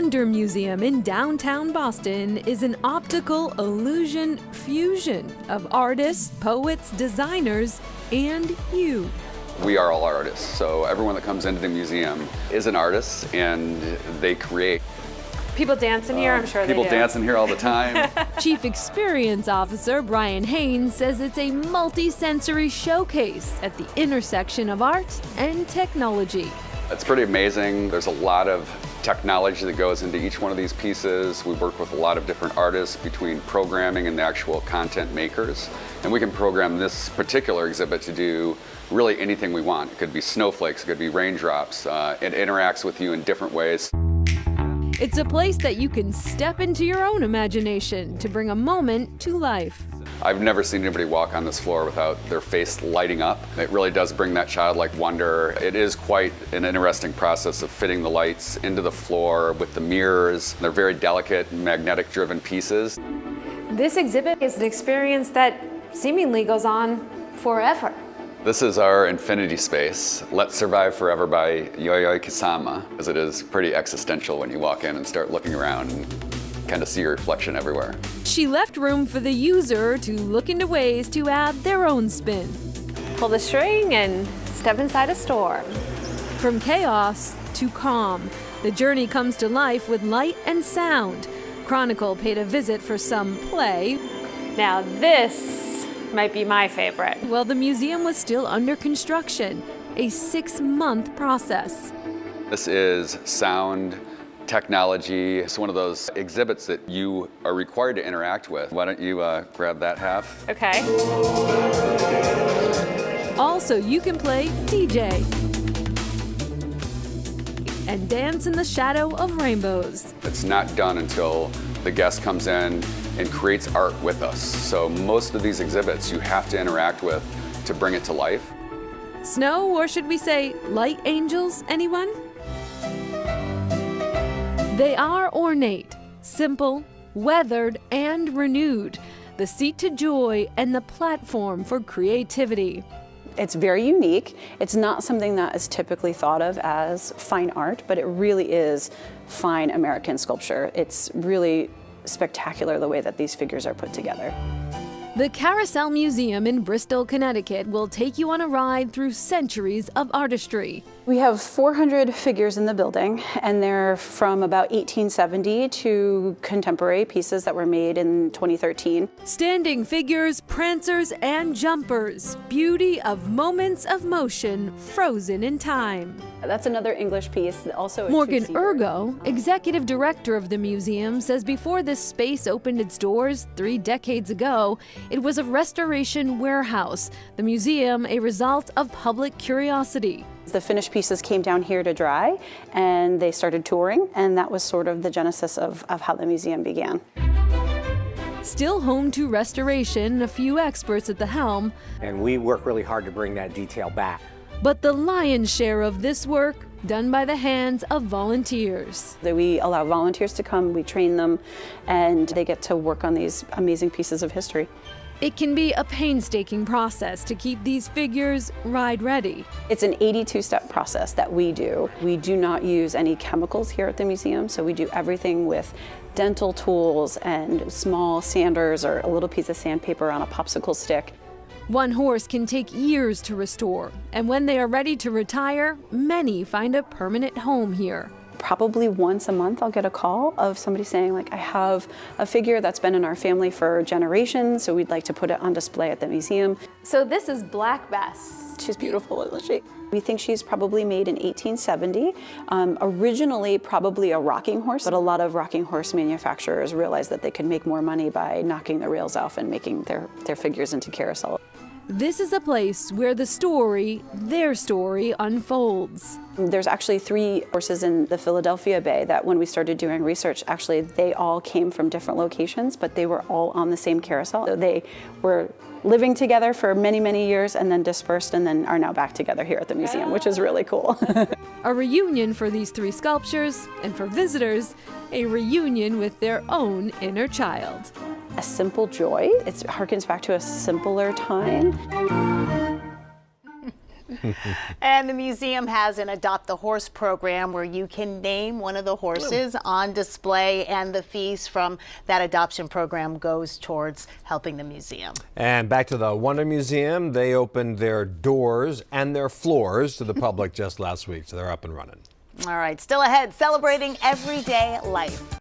Wonder Museum in downtown Boston is an optical illusion fusion of artists, poets, designers, and you. We are all artists, so everyone that comes into the museum is an artist and they create. People dance in here, I'm sure they do. People dance in here all the time. Chief Experience Officer Brian Haynes says it's a multi-sensory showcase at the intersection of art and technology. It's pretty amazing. There's a lot of technology that goes into each one of these pieces. We work with a lot of different artists between programming and the actual content makers. And we can program this particular exhibit to do really anything we want. It could be snowflakes, it could be raindrops. It interacts with you in different ways. It's a place that you can step into your own imagination to bring a moment to life. I've never seen anybody walk on this floor without their face lighting up. It really does bring that childlike wonder. It is quite an interesting process of fitting the lights into the floor with the mirrors. They're very delicate, magnetic-driven pieces. This exhibit is an experience that seemingly goes on forever. This is our infinity space, Let's Survive Forever by Yayoi Kusama, as it is pretty existential when you walk in and start looking around and kind of see your reflection everywhere. She left room for the user to look into ways to add their own spin. Pull the string and step inside a store. From chaos to calm, the journey comes to life with light and sound. Chronicle paid a visit for some play. Now this might be my favorite. While the museum was still under construction, a 6-month process. This is sound technology. It's one of those exhibits that you are required to interact with. Why don't you grab that half? Okay. Also, you can play DJ and dance in the shadow of rainbows. It's not done until the guest comes in and creates art with us. So most of these exhibits you have to interact with to bring it to life. Snow, or should we say light angels, anyone? They are ornate, simple, weathered, and renewed. The seat to joy and the platform for creativity. It's very unique. It's not something that is typically thought of as fine art, but it really is fine American sculpture. It's really spectacular the way that these figures are put together. The Carousel Museum in Bristol, Connecticut will take you on a ride through centuries of artistry. We have 400 figures in the building, and they're from about 1870 to contemporary pieces that were made in 2013. Standing figures, prancers, and jumpers. Beauty of moments of motion frozen in time. That's another English piece, also a Morgan two-seater. Ergo, executive director of the museum, says before this space opened its doors 3 decades ago, it was a restoration warehouse. The museum, a result of public curiosity. The finished pieces came down here to dry, and they started touring, and that was sort of the genesis of how the museum began. Still home to restoration, a few experts at the helm. And we work really hard to bring that detail back. But the lion's share of this work done by the hands of volunteers. We allow volunteers to come, we train them, and they get to work on these amazing pieces of history. It can be a painstaking process to keep these figures ride-ready. It's an 82-step process that we do. We do not use any chemicals here at the museum, so we do everything with dental tools and small sanders or a little piece of sandpaper on a popsicle stick. One horse can take years to restore, and when they are ready to retire, many find a permanent home here. Probably once a month I'll get a call of somebody saying, like, I have a figure that's been in our family for generations, so we'd like to put it on display at the museum. So this is Black Bess. She's beautiful, isn't she? We think she's probably made in 1870. Originally probably a rocking horse, but a lot of rocking horse manufacturers realized that they could make more money by knocking the rails off and making their figures into carousel. This is a place where the story, their story, unfolds. There's actually 3 horses in the Philadelphia Bay that when we started doing research, actually they all came from different locations, but they were all on the same carousel. So they were living together for many, many years and then dispersed and then are now back together here at the museum, which is really cool. A reunion for these 3 sculptures, and for visitors, a reunion with their own inner child. A simple joy. It harkens back to a simpler time. And the museum has an Adopt the Horse program where you can name one of the horses on display, and the fees from that adoption program goes towards helping the museum. And back to the Wonder Museum, they opened their doors and their floors to the public just last week, so they're up and running. All right, still ahead, celebrating everyday life.